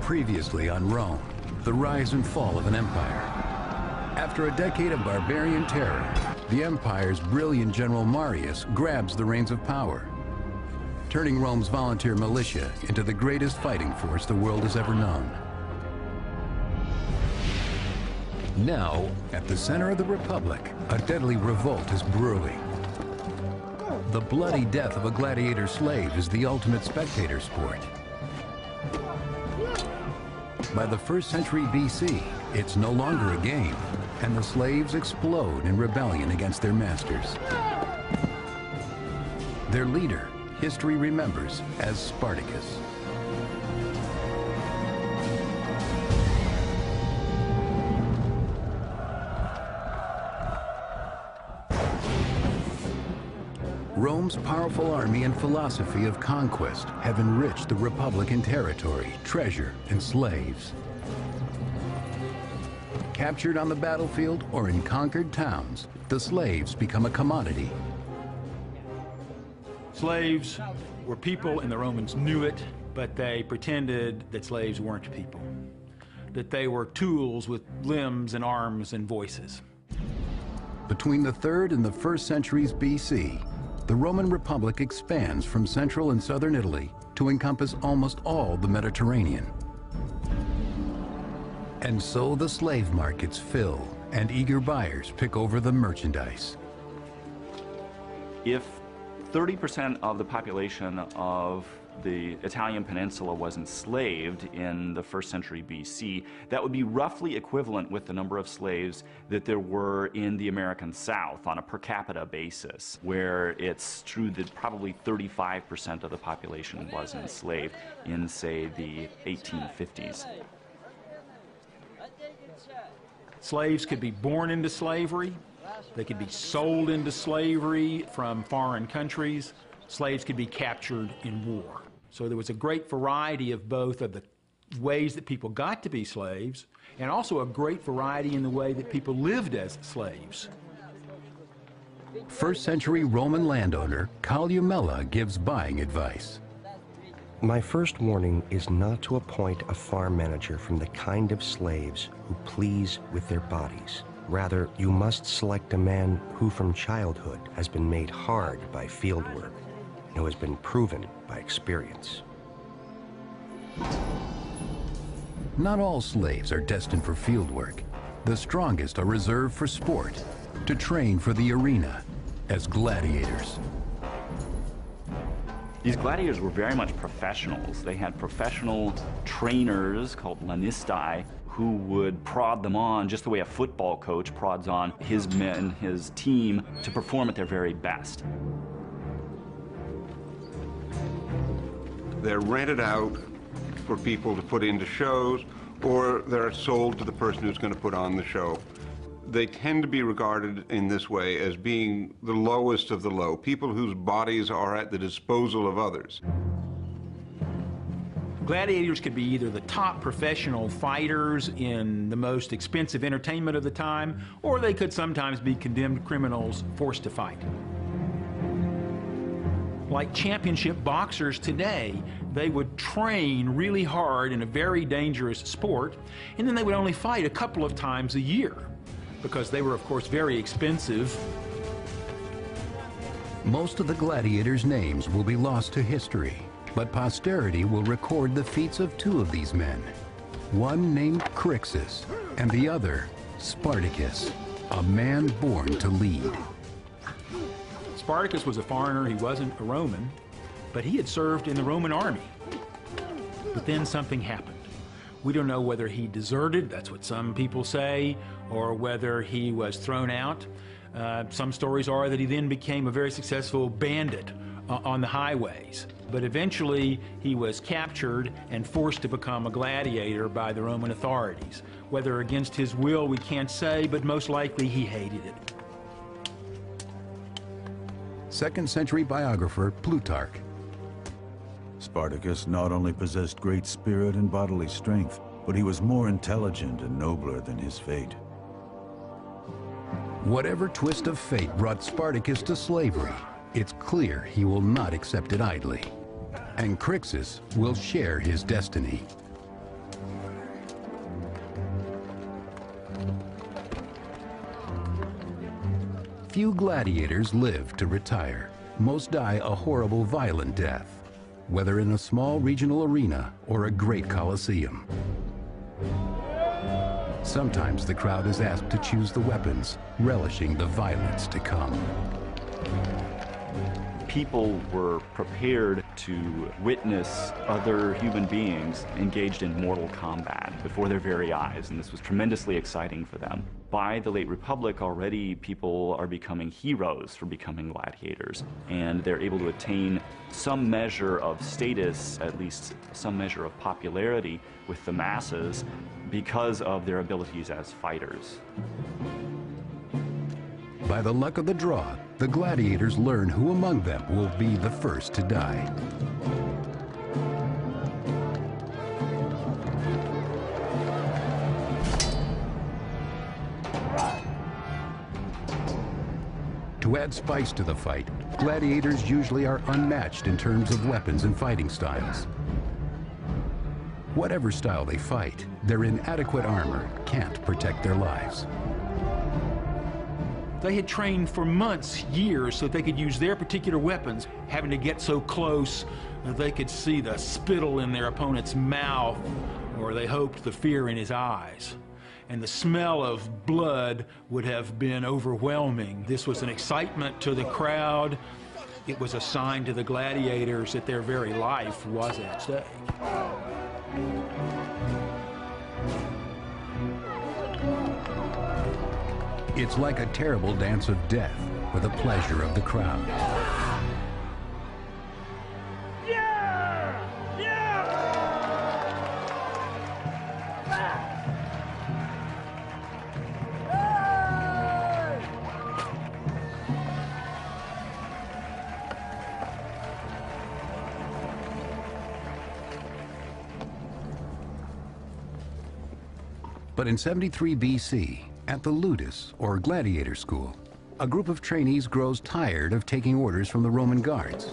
Previously on Rome, the rise and fall of an empire. After a decade of barbarian terror, the empire's brilliant general Marius grabs the reins of power, turning Rome's volunteer militia into the greatest fighting force the world has ever known. Now, at the center of the Republic, a deadly revolt is brewing. The bloody death of a gladiator slave is the ultimate spectator sport. By the 1st century BC, it's no longer a game, and the slaves explode in rebellion against their masters. Their leader, history remembers as Spartacus. Rome's powerful army and philosophy of conquest have enriched the Republican territory, treasure, and slaves. Captured on the battlefield or in conquered towns, the slaves become a commodity. Slaves were people, and the Romans knew it, but they pretended that slaves weren't people, that they were tools with limbs and arms and voices. Between the 3rd and the 1st centuries BC, the Roman Republic expands from central and southern Italy to encompass almost all the Mediterranean. And so the slave markets fill, and eager buyers pick over the merchandise. If 30% of the population of the Italian peninsula was enslaved in the 1st century BC, that would be roughly equivalent with the number of slaves that there were in the American South on a per capita basis, where it's true that probably 35% of the population was enslaved in, say, the 1850s. Slaves could be born into slavery. They could be sold into slavery from foreign countries. Slaves could be captured in war. So there was a great variety of both of the ways that people got to be slaves, and also a great variety in the way that people lived as slaves. 1st century Roman landowner Columella gives buying advice. My first warning is not to appoint a farm manager from the kind of slaves who please with their bodies. Rather, you must select a man who from childhood has been made hard by field work, and who has been proven by experience. Not all slaves are destined for field work. The strongest are reserved for sport, to train for the arena as gladiators. These gladiators were very much professionals. They had professional trainers called lanistae who would prod them on just the way a football coach prods on his men, his team, to perform at their very best. They're rented out for people to put into shows, or they're sold to the person who's going to put on the show. They tend to be regarded in this way as being the lowest of the low, people whose bodies are at the disposal of others. Gladiators could be either the top professional fighters in the most expensive entertainment of the time, or they could sometimes be condemned criminals forced to fight. Like championship boxers today, they would train really hard in a very dangerous sport, and then they would only fight a couple of times a year, because they were, of course, very expensive. Most of the gladiators' names will be lost to history, but posterity will record the feats of 2 of these men. One named Crixus, and the other Spartacus, a man born to lead. Spartacus was a foreigner, he wasn't a Roman, but he had served in the Roman army. But then something happened. We don't know whether he deserted, that's what some people say, or whether he was thrown out. Some stories are that he then became a very successful bandit on the highways. But eventually he was captured and forced to become a gladiator by the Roman authorities. Whether against his will, we can't say, but most likely he hated it. 2nd century biographer Plutarch. Spartacus not only possessed great spirit and bodily strength, but he was more intelligent and nobler than his fate. Whatever twist of fate brought Spartacus to slavery, it's clear he will not accept it idly. And Crixus will share his destiny. Few gladiators live to retire. Most die a horrible, violent death, whether in a small regional arena or a great coliseum. Sometimes the crowd is asked to choose the weapons, relishing the violence to come. People were prepared to witness other human beings engaged in mortal combat before their very eyes, and this was tremendously exciting for them. By the late Republic, already people are becoming heroes for becoming gladiators, and they're able to attain some measure of status, at least some measure of popularity with the masses because of their abilities as fighters. By the luck of the draw, the gladiators learn who among them will be the first to die. To add spice to the fight, gladiators usually are unmatched in terms of weapons and fighting styles. Whatever style they fight, their inadequate armor can't protect their lives. They had trained for months, years, so they could use their particular weapons, having to get so close that they could see the spittle in their opponent's mouth, or they hoped the fear in his eyes. And the smell of blood would have been overwhelming. This was an excitement to the crowd. It was a sign to the gladiators that their very life was at stake. It's like a terrible dance of death for the pleasure of the crowd. But in 73 BC, at the Ludus, or gladiator school, a group of trainees grows tired of taking orders from the Roman guards.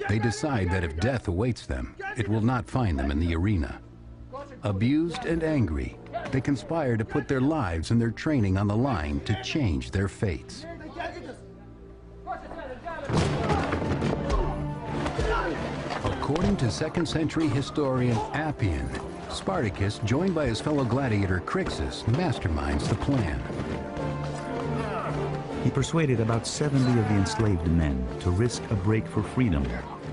They decide that if death awaits them, it will not find them in the arena. Abused and angry, they conspire to put their lives and their training on the line to change their fates. According to 2nd century historian Appian, Spartacus, joined by his fellow gladiator Crixus, masterminds the plan. He persuaded about 70 of the enslaved men to risk a break for freedom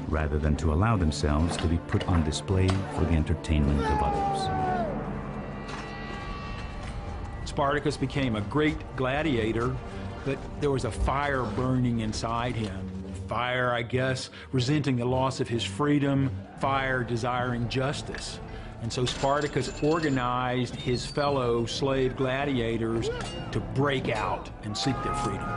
rather than to allow themselves to be put on display for the entertainment of others. Spartacus became a great gladiator, but there was a fire burning inside him. Fire, I guess, resenting the loss of his freedom, fire desiring justice. And so Spartacus organized his fellow slave gladiators to break out and seek their freedom.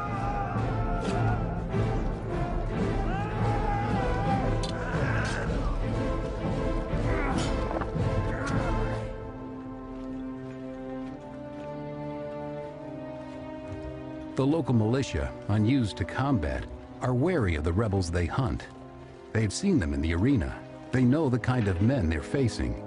The local militia, unused to combat, are wary of the rebels they hunt. They've seen them in the arena. They know the kind of men they're facing.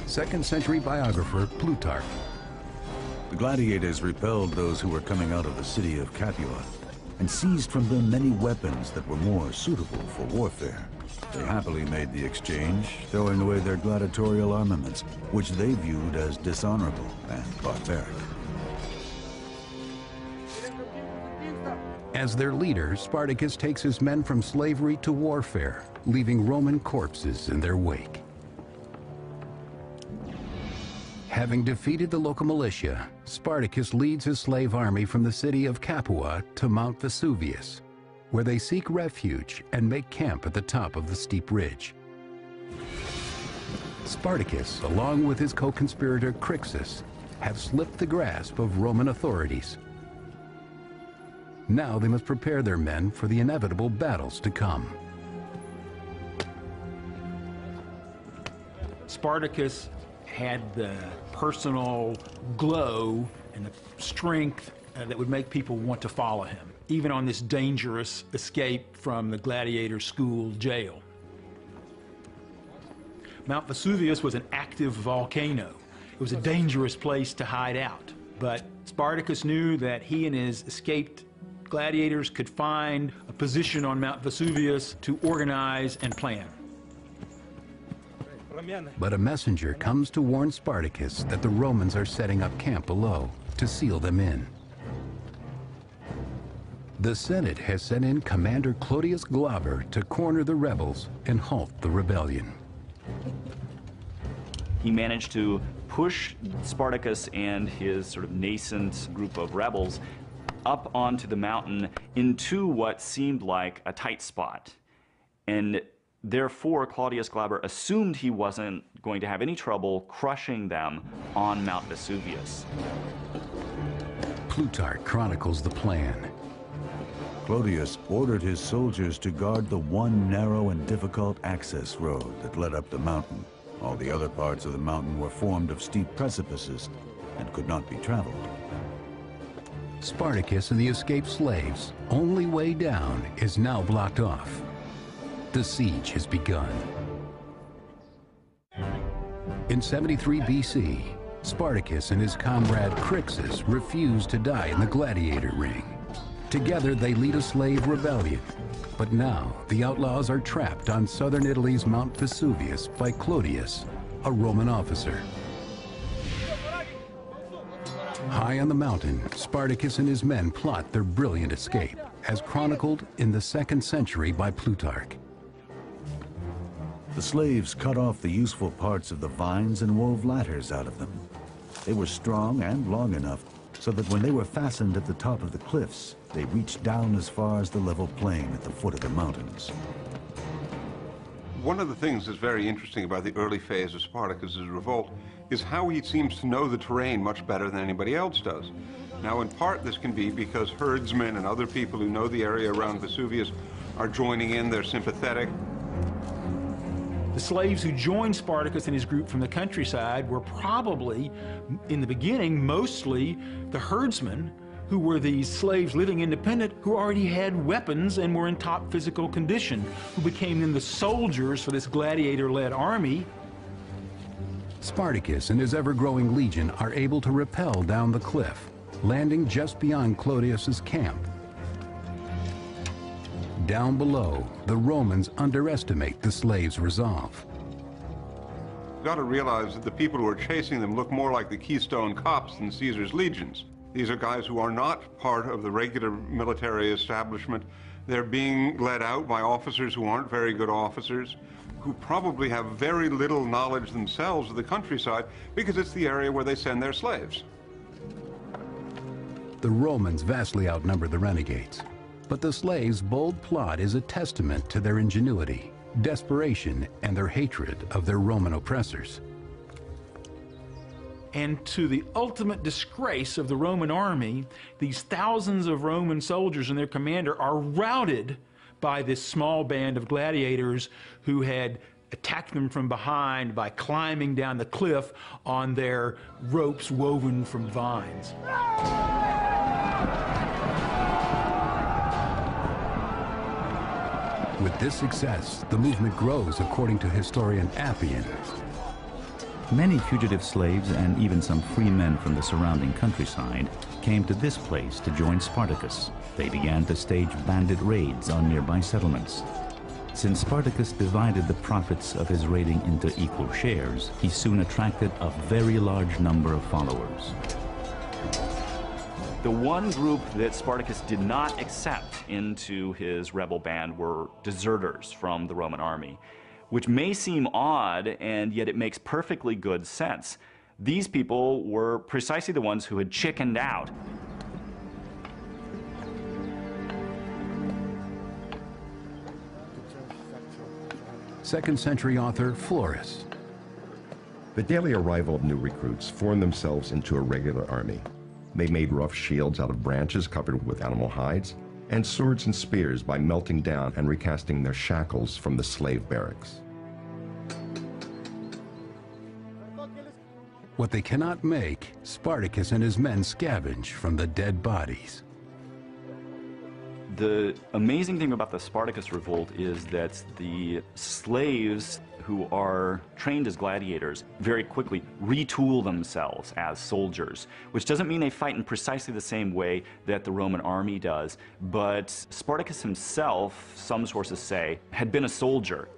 Second-century biographer Plutarch. The gladiators repelled those who were coming out of the city of Capua and seized from them many weapons that were more suitable for warfare. They happily made the exchange, throwing away their gladiatorial armaments, which they viewed as dishonorable and barbaric. As their leader, Spartacus takes his men from slavery to warfare, leaving Roman corpses in their wake. Having defeated the local militia, Spartacus leads his slave army from the city of Capua to Mount Vesuvius, where they seek refuge and make camp at the top of the steep ridge. Spartacus, along with his co-conspirator Crixus, have slipped the grasp of Roman authorities. Now they must prepare their men for the inevitable battles to come. Spartacus had the personal glow and the strength that would make people want to follow him. even on this dangerous escape from the gladiator school jail. Mount Vesuvius was an active volcano. It was a dangerous place to hide out, but Spartacus knew that he and his escaped gladiators could find a position on Mount Vesuvius to organize and plan. But a messenger comes to warn Spartacus that the Romans are setting up camp below to seal them in. The Senate has sent in Commander Clodius Glaber to corner the rebels and halt the rebellion. He managed to push Spartacus and his sort of nascent group of rebels up onto the mountain into what seemed like a tight spot. And therefore, Clodius Glaber assumed he wasn't going to have any trouble crushing them on Mount Vesuvius. Plutarch chronicles the plan. Clodius ordered his soldiers to guard the one narrow and difficult access road that led up the mountain. All the other parts of the mountain were formed of steep precipices and could not be traveled. Spartacus and the escaped slaves' only way down is now blocked off. The siege has begun. In 73 BC, Spartacus and his comrade Crixus refuse to die in the gladiator ring. Together they lead a slave rebellion. But now the outlaws are trapped on southern Italy's Mount Vesuvius by Clodius, a Roman officer. High on the mountain, Spartacus and his men plot their brilliant escape, as chronicled in the 2nd century by Plutarch. The slaves cut off the useful parts of the vines and wove ladders out of them. They were strong and long enough so that when they were fastened at the top of the cliffs, they reached down as far as the level plain at the foot of the mountains. One of the things that's very interesting about the early phase of Spartacus's revolt is how he seems to know the terrain much better than anybody else does. Now, in part, this can be because herdsmen and other people who know the area around Vesuvius are joining in, they're sympathetic. The slaves who joined Spartacus and his group from the countryside were probably, in the beginning, mostly the herdsmen, who were these slaves living independent, who already had weapons and were in top physical condition, who became then the soldiers for this gladiator-led army. Spartacus and his ever-growing legion are able to rappel down the cliff, landing just beyond Clodius's camp. Down below, the Romans underestimate the slaves' resolve. You've got to realize that the people who are chasing them look more like the Keystone Cops than Caesar's legions. These are guys who are not part of the regular military establishment. They're being led out by officers who aren't very good officers, who probably have very little knowledge themselves of the countryside because it's the area where they send their slaves. The Romans vastly outnumber the renegades, but the slaves' bold plot is a testament to their ingenuity, desperation, and their hatred of their Roman oppressors. And to the ultimate disgrace of the Roman army, these thousands of Roman soldiers and their commander are routed by this small band of gladiators who had attacked them from behind by climbing down the cliff on their ropes woven from vines. With this success, the movement grows, according to historian Appian. Many fugitive slaves and even some free men from the surrounding countryside came to this place to join Spartacus. They began to stage bandit raids on nearby settlements. Since Spartacus divided the profits of his raiding into equal shares, he soon attracted a very large number of followers. The one group that Spartacus did not accept into his rebel band were deserters from the Roman army, which may seem odd, and yet it makes perfectly good sense. These people were precisely the ones who had chickened out. Second-century author Florus. The daily arrival of new recruits formed themselves into a regular army. They made rough shields out of branches covered with animal hides, and swords and spears by melting down and recasting their shackles from the slave barracks. What they cannot make, Spartacus and his men scavenge from the dead bodies. The amazing thing about the Spartacus revolt is that the slaves who are trained as gladiators very quickly retool themselves as soldiers, which doesn't mean they fight in precisely the same way that the Roman army does, but Spartacus himself, some sources say, had been a soldier.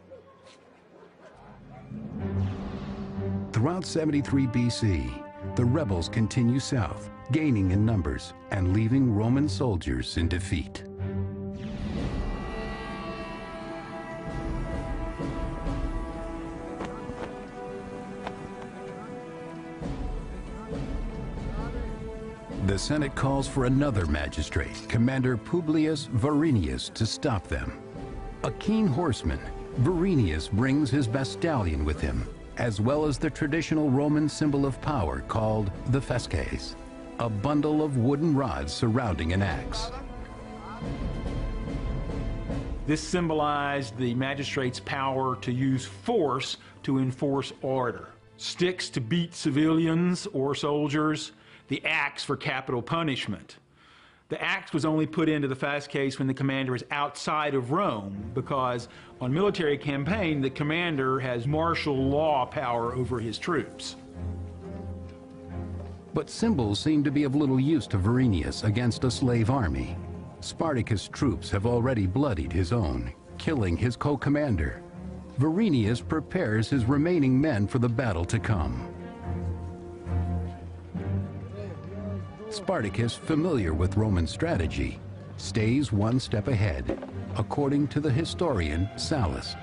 Throughout 73 BC, the rebels continue south, gaining in numbers and leaving Roman soldiers in defeat. The Senate calls for another magistrate, Commander Publius Varinius, to stop them. A keen horseman, Varinius brings his best stallion with him, as well as the traditional Roman symbol of power called the fasces, a bundle of wooden rods surrounding an axe. This symbolized the magistrate's power to use force to enforce order. Sticks to beat civilians or soldiers, the axe for capital punishment. The axe was only put into the fasces when the commander is outside of Rome, because on military campaign, the commander has martial law power over his troops. But symbols seem to be of little use to Varinius against a slave army. Spartacus' troops have already bloodied his own, killing his co-commander. Varinius prepares his remaining men for the battle to come. Spartacus, familiar with Roman strategy, stays one step ahead, according to the historian Sallust.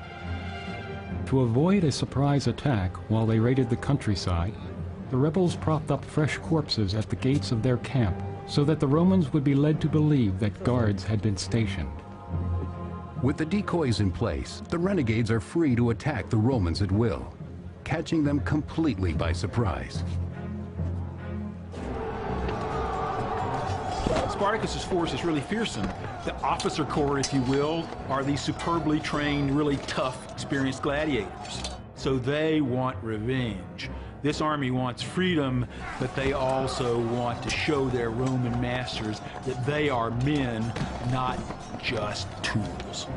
To avoid a surprise attack while they raided the countryside, the rebels propped up fresh corpses at the gates of their camp so that the Romans would be led to believe that guards had been stationed. With the decoys in place, the renegades are free to attack the Romans at will, catching them completely by surprise. Spartacus's force is really fearsome. The officer corps, if you will, are these superbly trained, really tough, experienced gladiators. So they want revenge. This army wants freedom, but they also want to show their Roman masters that they are men, not just tools.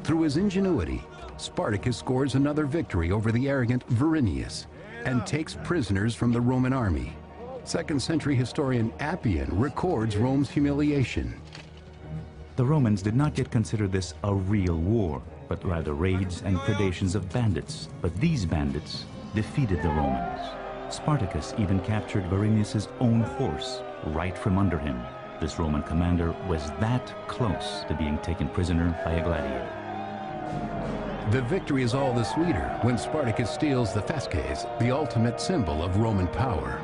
Through his ingenuity, Spartacus scores another victory over the arrogant Varinius and takes prisoners from the Roman army. 2nd century historian Appian records Rome's humiliation. The Romans did not yet consider this a real war, but rather raids and predations of bandits. But these bandits defeated the Romans. Spartacus even captured Varinius' own horse right from under him. This Roman commander was that close to being taken prisoner by a gladiator. The victory is all the sweeter when Spartacus steals the fasces, the ultimate symbol of Roman power.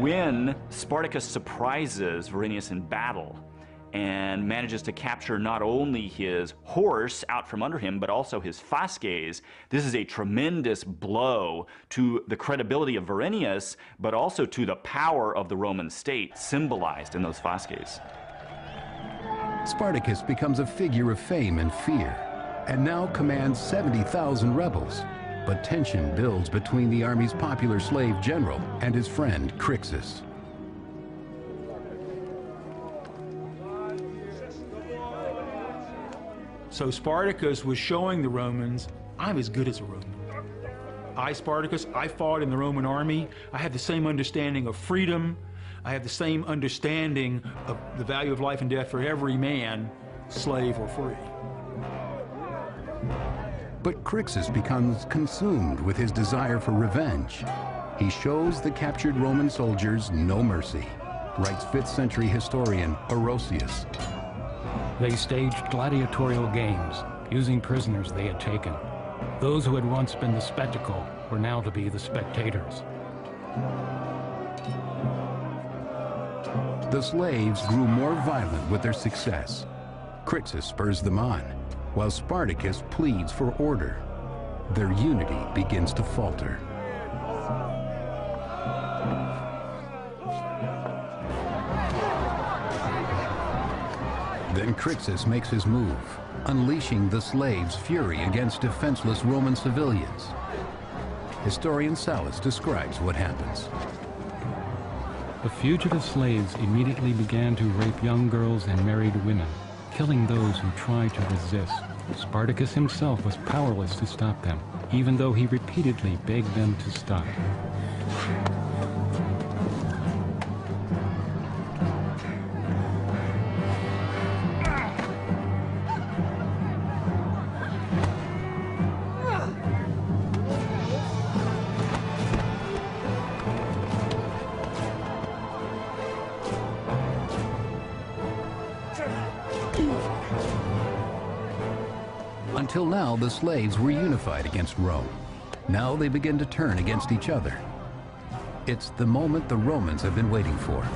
When Spartacus surprises Varinius in battle and manages to capture not only his horse out from under him, but also his fasces, this is a tremendous blow to the credibility of Varinius, but also to the power of the Roman state symbolized in those fasces. Spartacus becomes a figure of fame and fear, and now commands 70,000 rebels. But tension builds between the army's popular slave general and his friend Crixus. So Spartacus was showing the Romans, I'm as good as a Roman. I, Spartacus, I fought in the Roman army. I have the same understanding of freedom. I have the same understanding of the value of life and death for every man, slave or free. But Crixus becomes consumed with his desire for revenge. He shows the captured Roman soldiers no mercy, writes 5th century historian Orosius. They staged gladiatorial games, using prisoners they had taken. Those who had once been the spectacle were now to be the spectators. The slaves grew more violent with their success. Crixus spurs them on, while Spartacus pleads for order. Their unity begins to falter. Then Crixus makes his move, unleashing the slaves' fury against defenseless Roman civilians. Historian Sallust describes what happens. The fugitive slaves immediately began to rape young girls and married women, killing those who tried to resist. Spartacus himself was powerless to stop them, even though he repeatedly begged them to stop. Until now, the slaves were unified against Rome. Now they begin to turn against each other. It's the moment the Romans have been waiting for.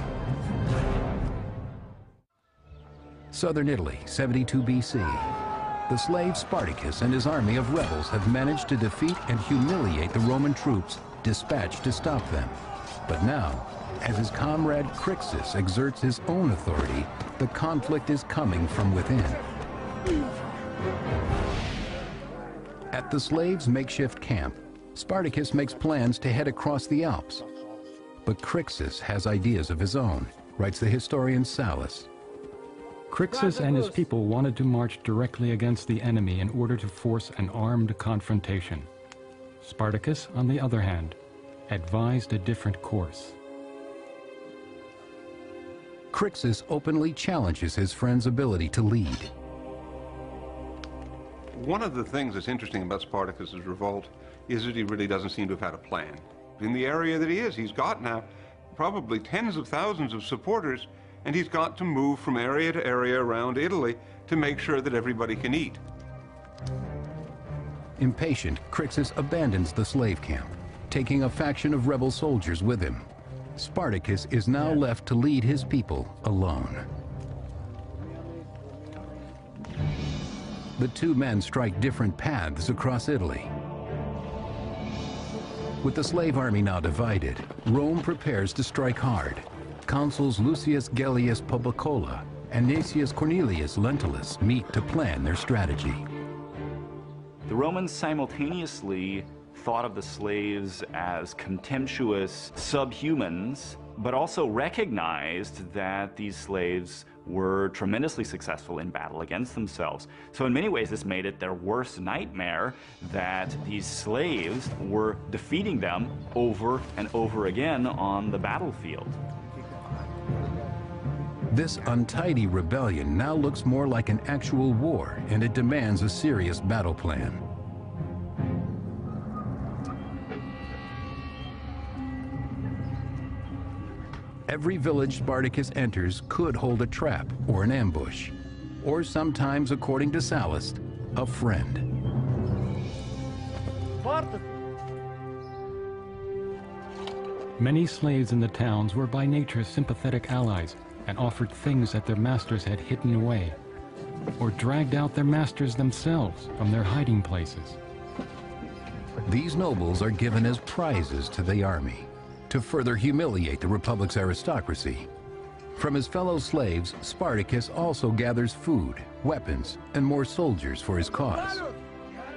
Southern Italy, 72 BC. The slave Spartacus and his army of rebels have managed to defeat and humiliate the Roman troops dispatched to stop them. But now, as his comrade Crixus exerts his own authority, the conflict is coming from within. At the slaves' makeshift camp, Spartacus makes plans to head across the Alps. But Crixus has ideas of his own, writes the historian Sallust. Crixus and his people wanted to march directly against the enemy in order to force an armed confrontation. Spartacus, on the other hand, advised a different course. Crixus openly challenges his friend's ability to lead. One of the things that's interesting about Spartacus's revolt is that he really doesn't seem to have had a plan. In the area that he is, he's got now probably tens of thousands of supporters, and he's got to move from area to area around Italy to make sure that everybody can eat. Impatient, Crixus abandons the slave camp, taking a faction of rebel soldiers with him. Spartacus is now left to lead his people alone. The two men strike different paths across Italy. With the slave army now divided, Rome prepares to strike hard. Consuls Lucius Gellius Publicola and Gnaeus Cornelius Lentulus meet to plan their strategy. The Romans simultaneously thought of the slaves as contemptuous subhumans, but also recognized that these slaves were tremendously successful in battle against themselves. So in many ways, this made it their worst nightmare that these slaves were defeating them over and over again on the battlefield. This untidy rebellion now looks more like an actual war, and it demands a serious battle plan. Every village Spartacus enters could hold a trap or an ambush, or sometimes, according to Sallust, a friend. Many slaves in the towns were by nature sympathetic allies and offered things that their masters had hidden away, or dragged out their masters themselves from their hiding places. These nobles are given as prizes to the army, to further humiliate the Republic's aristocracy. From his fellow slaves, Spartacus also gathers food, weapons, and more soldiers for his cause.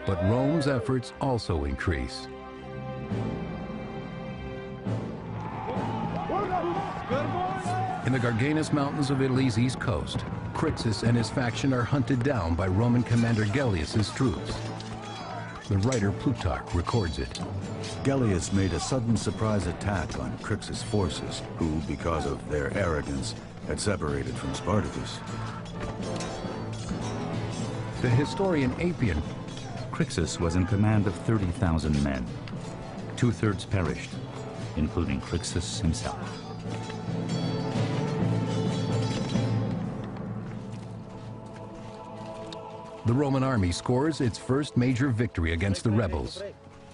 But Rome's efforts also increase. In the Garganus Mountains of Italy's east coast, Crixus and his faction are hunted down by Roman commander Gellius's troops. The writer Plutarch records it. Gellius made a sudden surprise attack on Crixus' forces, who, because of their arrogance, had separated from Spartacus. The historian Appian. Crixus was in command of 30,000 men. 2/3 perished, including Crixus himself. The Roman army scores its first major victory against the rebels,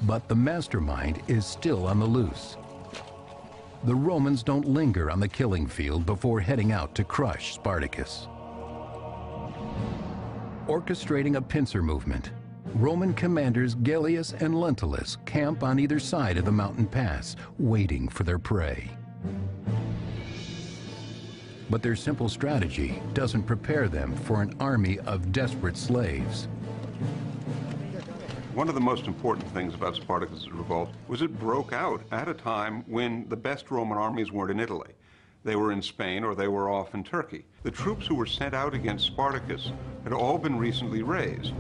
but the mastermind is still on the loose. The Romans don't linger on the killing field before heading out to crush Spartacus. Orchestrating a pincer movement, Roman commanders Gellius and Lentulus camp on either side of the mountain pass, waiting for their prey. But their simple strategy doesn't prepare them for an army of desperate slaves. One of the most important things about Spartacus' revolt was it broke out at a time when the best Roman armies weren't in Italy. They were in Spain or they were off in Turkey. The troops who were sent out against Spartacus had all been recently raised.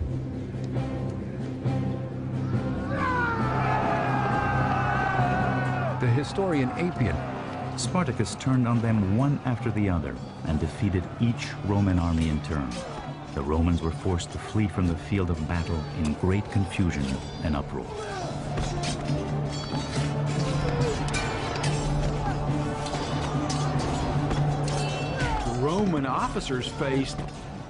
The historian Appian. Spartacus turned on them one after the other and defeated each Roman army in turn. The Romans were forced to flee from the field of battle in great confusion and uproar. The Roman officers faced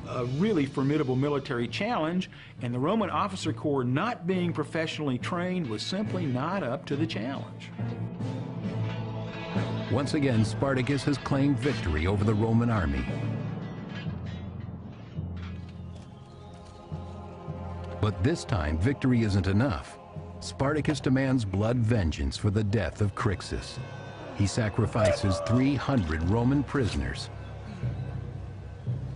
a really formidable military challenge, and the Roman officer corps, not being professionally trained, was simply not up to the challenge. Once again, Spartacus has claimed victory over the Roman army. But this time, victory isn't enough. Spartacus demands blood vengeance for the death of Crixus. He sacrifices 300 Roman prisoners.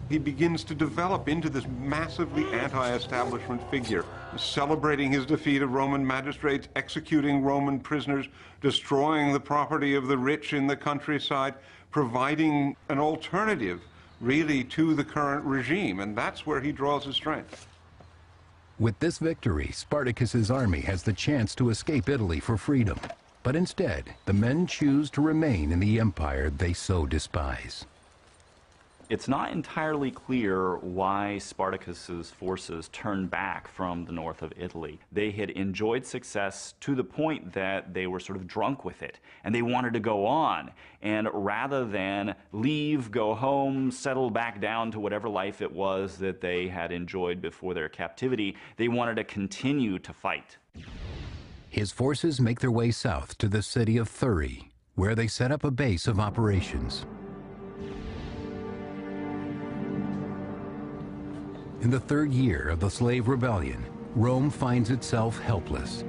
He begins to develop into this massively anti-establishment figure, celebrating his defeat of Roman magistrates, executing Roman prisoners, destroying the property of the rich in the countryside, providing an alternative, really, to the current regime, and that's where he draws his strength. With this victory, Spartacus's army has the chance to escape Italy for freedom. But instead, the men choose to remain in the empire they so despise. It's not entirely clear why Spartacus's forces turned back from the north of Italy. They had enjoyed success to the point that they were sort of drunk with it, and they wanted to go on. And rather than leave, go home, settle back down to whatever life it was that they had enjoyed before their captivity, they wanted to continue to fight. His forces make their way south to the city of Thurii, where they set up a base of operations. In the third year of the slave rebellion, Rome finds itself helpless.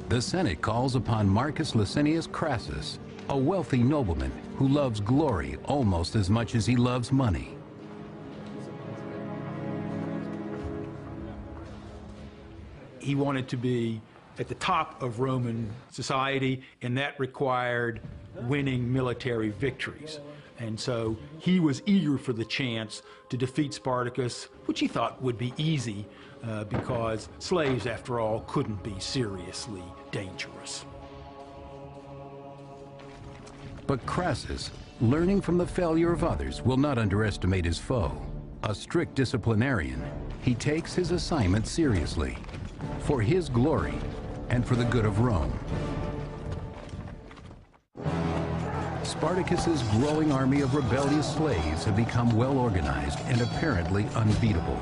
The Senate calls upon Marcus Licinius Crassus, a wealthy nobleman who loves glory almost as much as he loves money. He wanted to be at the top of Roman society, and that required winning military victories. And so he was eager for the chance to defeat Spartacus, which he thought would be easy because slaves, after all, couldn't be seriously dangerous. But Crassus, learning from the failure of others, will not underestimate his foe. A strict disciplinarian, he takes his assignment seriously, for his glory and for the good of Rome. Spartacus's growing army of rebellious slaves have become well organized and apparently unbeatable.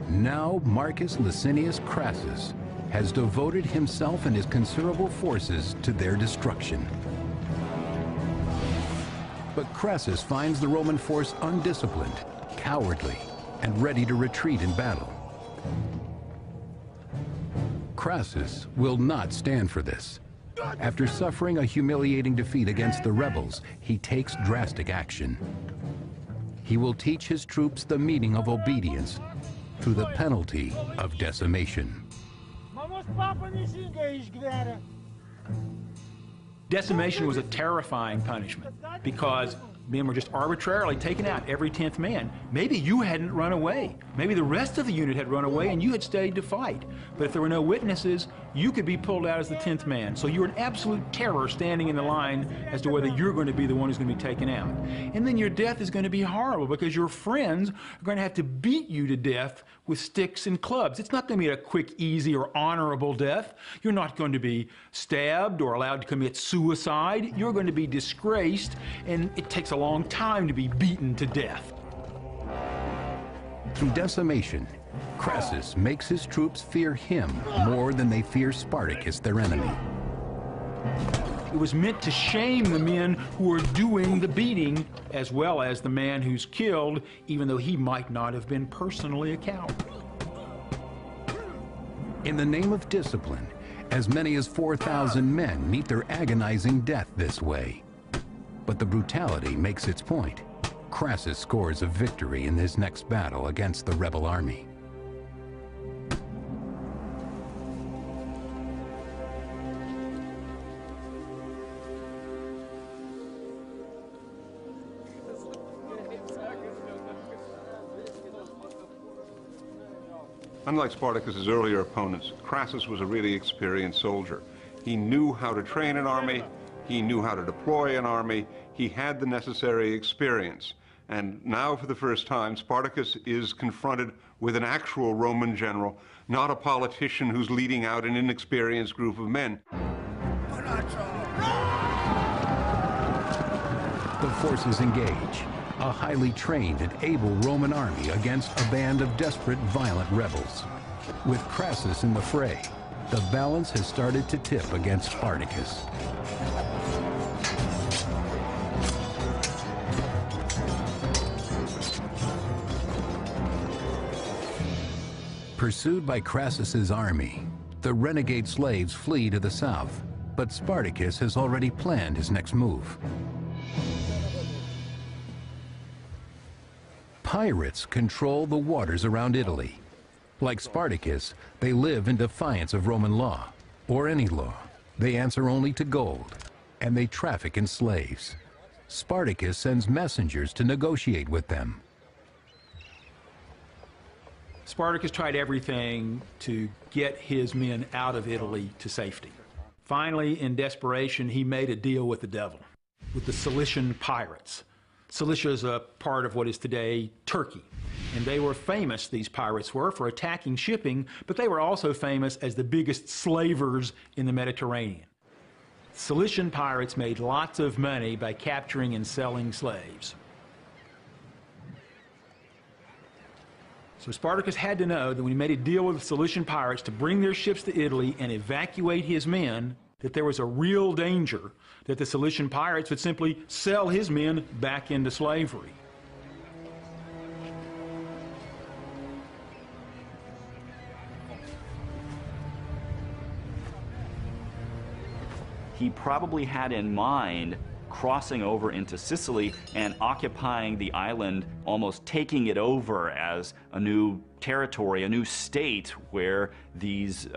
Now Marcus Licinius Crassus has devoted himself and his considerable forces to their destruction. But Crassus finds the Roman force undisciplined, cowardly, and ready to retreat in battle. Crassus will not stand for this. After suffering a humiliating defeat against the rebels, he takes drastic action. He will teach his troops the meaning of obedience through the penalty of decimation. Decimation was a terrifying punishment because men were just arbitrarily taken out, every 10th man. Maybe you hadn't run away. Maybe the rest of the unit had run away and you had stayed to fight. But if there were no witnesses, you could be pulled out as the 10th man. So you were in absolute terror standing in the line as to whether you're going to be the one who's going to be taken out. And then your death is going to be horrible because your friends are going to have to beat you to death with sticks and clubs. It's not going to be a quick, easy, or honorable death. You're not going to be stabbed or allowed to commit suicide. You're going to be disgraced, and it takes a long time to be beaten to death. Through decimation, Crassus makes his troops fear him more than they fear Spartacus, their enemy. It was meant to shame the men who are doing the beating, as well as the man who's killed, even though he might not have been personally a coward. In the name of discipline, as many as 4,000 men meet their agonizing death this way. But the brutality makes its point. Crassus scores a victory in his next battle against the rebel army. Unlike Spartacus's earlier opponents, Crassus was a really experienced soldier. He knew how to train an army, he knew how to deploy an army, he had the necessary experience. And now, for the first time, Spartacus is confronted with an actual Roman general, not a politician who's leading out an inexperienced group of men. The forces engage, a highly trained and able Roman army against a band of desperate, violent rebels. With Crassus in the fray, the balance has started to tip against Spartacus. Pursued by Crassus's army, the renegade slaves flee to the south, but Spartacus has already planned his next move. Pirates control the waters around Italy. Like Spartacus, they live in defiance of Roman law, or any law. They answer only to gold, and they traffic in slaves. Spartacus sends messengers to negotiate with them. Spartacus tried everything to get his men out of Italy to safety. Finally, in desperation, he made a deal with the devil, with the Cilician pirates. Cilicia is a part of what is today Turkey. And they were famous, these pirates were, for attacking shipping, but they were also famous as the biggest slavers in the Mediterranean. Cilician pirates made lots of money by capturing and selling slaves. So Spartacus had to know that when he made a deal with the Cilician pirates to bring their ships to Italy and evacuate his men, that there was a real danger that the Cilician pirates would simply sell his men back into slavery. He probably had in mind crossing over into Sicily and occupying the island, almost taking it over as a new territory, a new state where these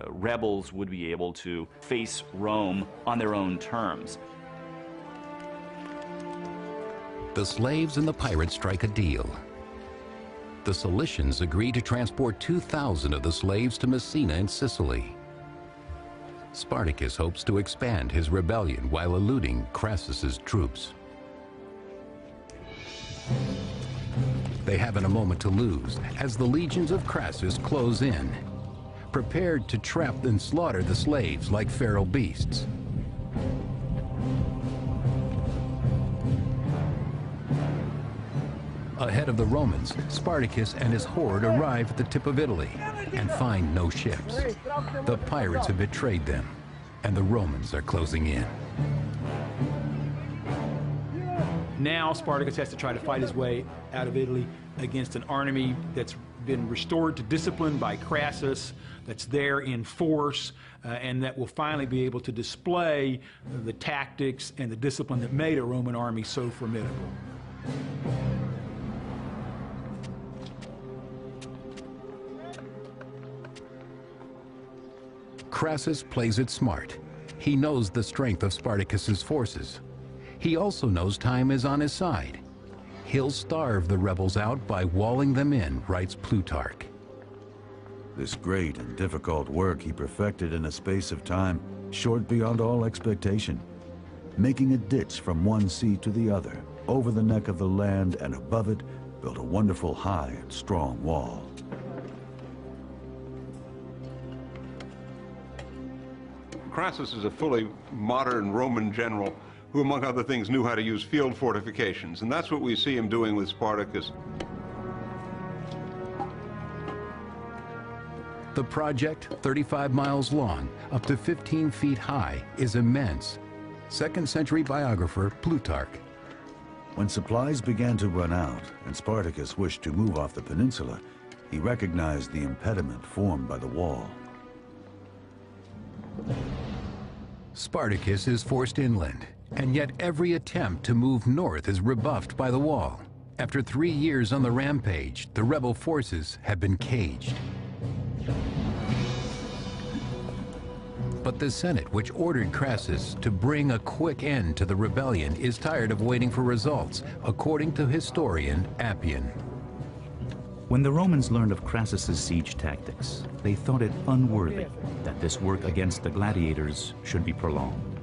rebels would be able to face Rome on their own terms. The slaves and the pirates strike a deal. The Cilicians agree to transport 2,000 of the slaves to Messina in Sicily. Spartacus hopes to expand his rebellion while eluding Crassus's troops. They haven't a moment to lose as the legions of Crassus close in, prepared to trap and slaughter the slaves like feral beasts. Ahead of the Romans, Spartacus and his horde arrive at the tip of Italy and find no ships. The pirates have betrayed them, and the Romans are closing in. Now Spartacus has to try to fight his way out of Italy against an army that's been restored to discipline by Crassus, that's there in force, and that will finally be able to display the tactics and the discipline that made a Roman army so formidable. Crassus plays it smart. He knows the strength of Spartacus's forces. He also knows time is on his side. He'll starve the rebels out by walling them in, writes Plutarch. This great and difficult work he perfected in a space of time short beyond all expectation, making a ditch from one sea to the other, over the neck of the land, and above it built a wonderful high and strong wall. Crassus is a fully modern Roman general who, among other things, knew how to use field fortifications, and that's what we see him doing with Spartacus. The project, 35 miles long, up to 15 feet high, is immense. 2nd century biographer Plutarch. When supplies began to run out and Spartacus wished to move off the peninsula, he recognized the impediment formed by the wall. Spartacus is forced inland, and yet every attempt to move north is rebuffed by the wall. After 3 years on the rampage, the rebel forces have been caged. But the Senate, which ordered Crassus to bring a quick end to the rebellion, is tired of waiting for results, according to historian Appian. When the Romans learned of Crassus's siege tactics, they thought it unworthy that this work against the gladiators should be prolonged.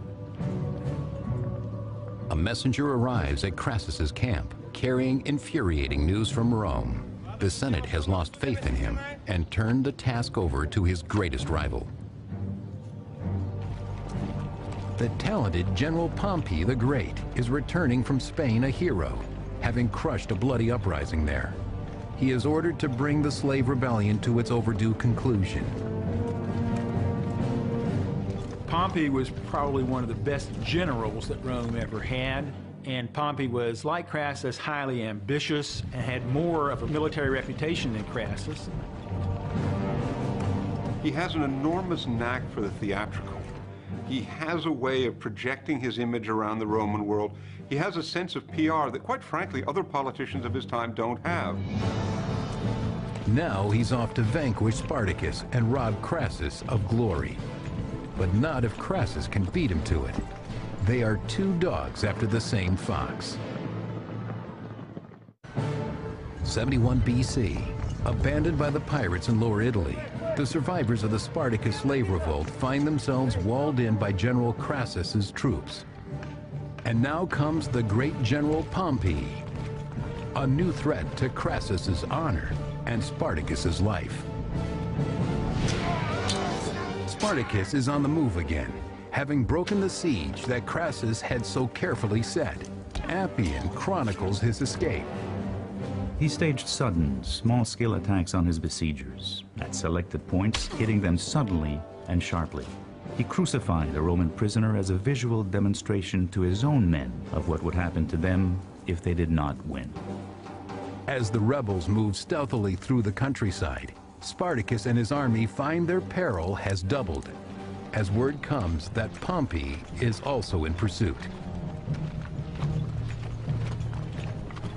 A messenger arrives at Crassus's camp, carrying infuriating news from Rome. The Senate has lost faith in him and turned the task over to his greatest rival. The talented General Pompey the Great is returning from Spain a hero, having crushed a bloody uprising there. He is ordered to bring the slave rebellion to its overdue conclusion. Pompey was probably one of the best generals that Rome ever had, and Pompey was, like Crassus, highly ambitious and had more of a military reputation than Crassus. He has an enormous knack for the theatrical. He has a way of projecting his image around the Roman world. He has a sense of PR that, quite frankly, other politicians of his time don't have. Now he's off to vanquish Spartacus and rob Crassus of glory. But not if Crassus can beat him to it. They are two dogs after the same fox. 71 BC, abandoned by the pirates in Lower Italy, the survivors of the Spartacus slave revolt find themselves walled in by General Crassus's troops. And now comes the great General Pompey, a new threat to Crassus's honor and Spartacus's life. Spartacus is on the move again, having broken the siege that Crassus had so carefully set. Appian chronicles his escape. He staged sudden, small-scale attacks on his besiegers, at selected points, hitting them suddenly and sharply. He crucified a Roman prisoner as a visual demonstration to his own men of what would happen to them if they did not win. As the rebels move stealthily through the countryside, Spartacus and his army find their peril has doubled, as word comes that Pompey is also in pursuit.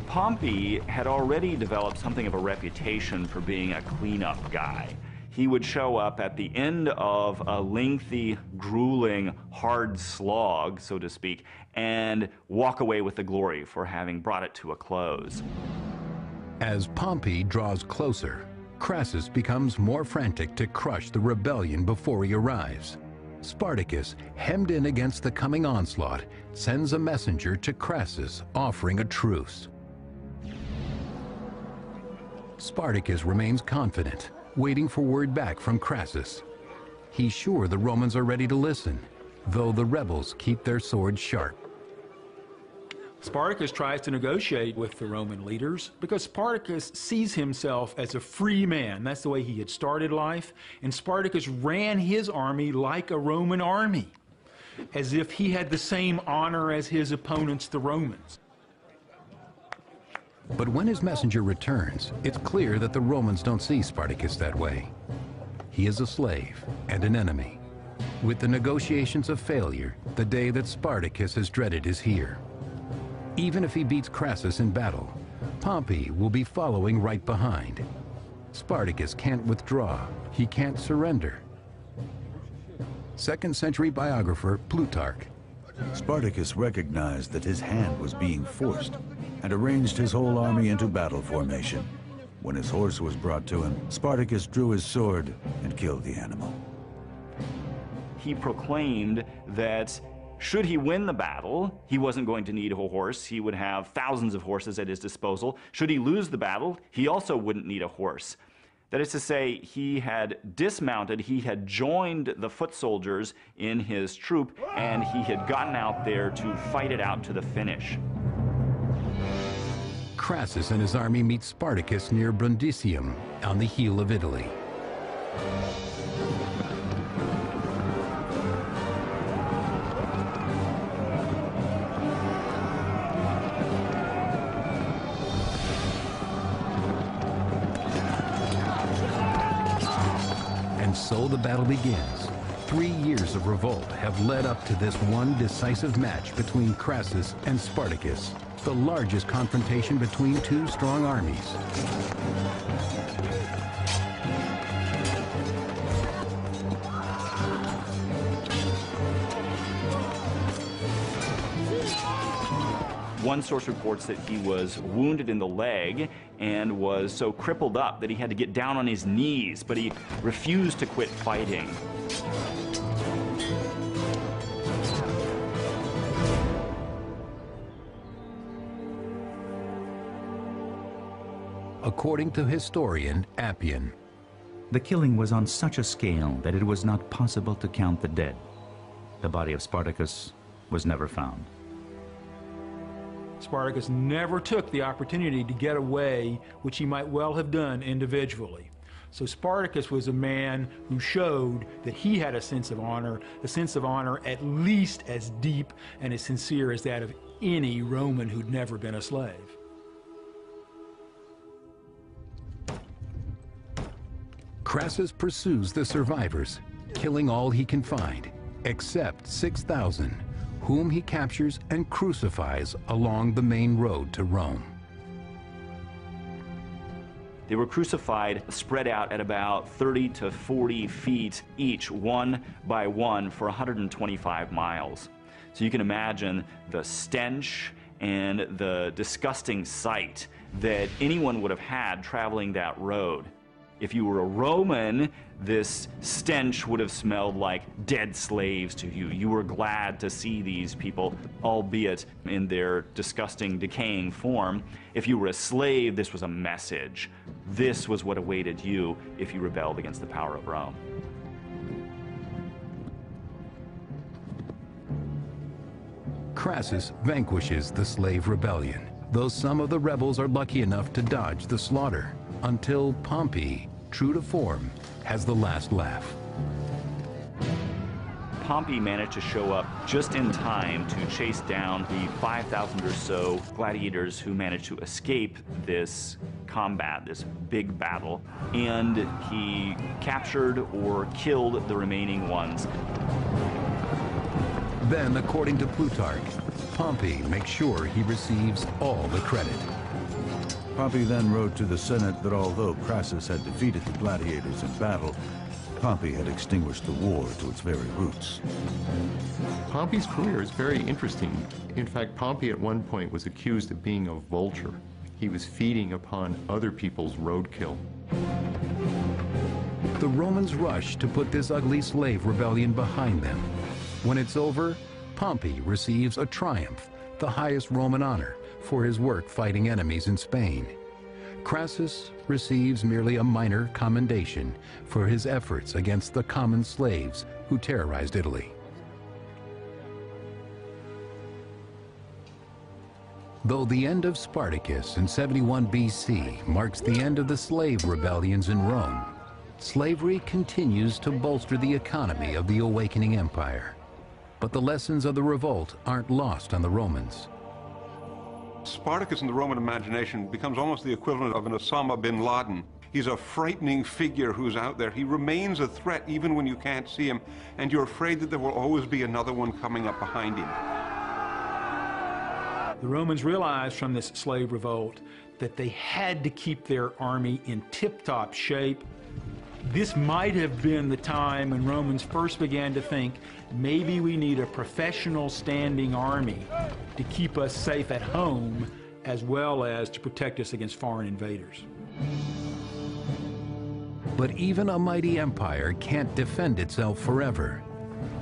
Pompey had already developed something of a reputation for being a cleanup guy. He would show up at the end of a lengthy, grueling, hard slog, so to speak, and walk away with the glory for having brought it to a close. As Pompey draws closer, Crassus becomes more frantic to crush the rebellion before he arrives. Spartacus, hemmed in against the coming onslaught, sends a messenger to Crassus offering a truce. Spartacus remains confident, waiting for word back from Crassus. He's sure the Romans are ready to listen, though the rebels keep their swords sharp. Spartacus tries to negotiate with the Roman leaders because Spartacus sees himself as a free man. That's the way he had started life. And Spartacus ran his army like a Roman army, as if he had the same honor as his opponents, the Romans. But when his messenger returns, it's clear that the Romans don't see Spartacus that way. He is a slave and an enemy. With the negotiations a failure, the day that Spartacus has dreaded is here. Even if he beats Crassus in battle, Pompey will be following right behind. Spartacus can't withdraw. He can't surrender. 2nd century biographer Plutarch. Spartacus recognized that his hand was being forced and arranged his whole army into battle formation. When his horse was brought to him, Spartacus drew his sword and killed the animal. He proclaimed that should he win the battle, he wasn't going to need a horse. He would have thousands of horses at his disposal. Should he lose the battle, he also wouldn't need a horse. That is to say, he had dismounted, he had joined the foot soldiers in his troop, and he had gotten out there to fight it out to the finish. Crassus and his army meet Spartacus near Brundisium on the heel of Italy. And so the battle begins. 3 years of revolt have led up to this one decisive match between Crassus and Spartacus, the largest confrontation between two strong armies. One source reports that he was wounded in the leg and was so crippled up that he had to get down on his knees, but he refused to quit fighting. According to historian Appian, the killing was on such a scale that it was not possible to count the dead. The body of Spartacus was never found. Spartacus never took the opportunity to get away, which he might well have done individually. So Spartacus was a man who showed that he had a sense of honor at least as deep and as sincere as that of any Roman who'd never been a slave. Crassus pursues the survivors, killing all he can find, except 6,000, whom he captures and crucifies along the main road to Rome. They were crucified, spread out at about 30 to 40 feet each, one by one, for 125 miles. So you can imagine the stench and the disgusting sight that anyone would have had traveling that road. If you were a Roman, this stench would have smelled like dead slaves to you. You were glad to see these people, albeit in their disgusting, decaying form. If you were a slave, this was a message. This was what awaited you if you rebelled against the power of Rome. Crassus vanquishes the slave rebellion, though some of the rebels are lucky enough to dodge the slaughter, until Pompey, true to form, has the last laugh. Pompey managed to show up just in time to chase down the 5,000 or so gladiators who managed to escape this combat, this big battle, and he captured or killed the remaining ones. Then, according to Plutarch, Pompey makes sure he receives all the credit. Pompey then wrote to the Senate that although Crassus had defeated the gladiators in battle, Pompey had extinguished the war to its very roots. Pompey's career is very interesting. In fact, Pompey at one point was accused of being a vulture. He was feeding upon other people's roadkill. The Romans rush to put this ugly slave rebellion behind them. When it's over, Pompey receives a triumph, the highest Roman honor, for his work fighting enemies in Spain. Crassus receives merely a minor commendation for his efforts against the common slaves who terrorized Italy. Though the end of Spartacus in 71 BC marks the end of the slave rebellions in Rome, slavery continues to bolster the economy of the awakening empire. But the lessons of the revolt aren't lost on the Romans. Spartacus in the Roman imagination becomes almost the equivalent of an Osama bin Laden. He's a frightening figure who's out there. He remains a threat even when you can't see him, and you're afraid that there will always be another one coming up behind him. The Romans realized from this slave revolt that they had to keep their army in tip-top shape. This might have been the time when Romans first began to think, maybe we need a professional standing army to keep us safe at home as well as to protect us against foreign invaders. But even a mighty empire can't defend itself forever.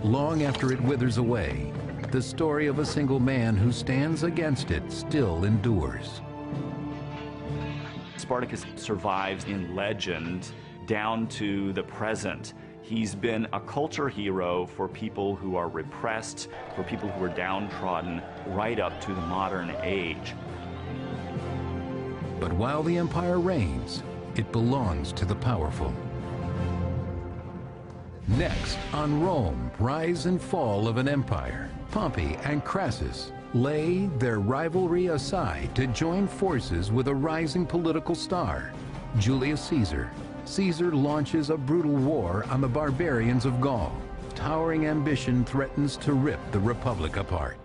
Long after it withers away, the story of a single man who stands against it still endures. Spartacus survives in legend down to the present. He's been a culture hero for people who are repressed, for people who are downtrodden, right up to the modern age. But while the empire reigns, it belongs to the powerful. Next, on Rome, rise and fall of an empire, Pompey and Crassus lay their rivalry aside to join forces with a rising political star, Julius Caesar. Caesar launches a brutal war on the barbarians of Gaul. Towering ambition threatens to rip the Republic apart.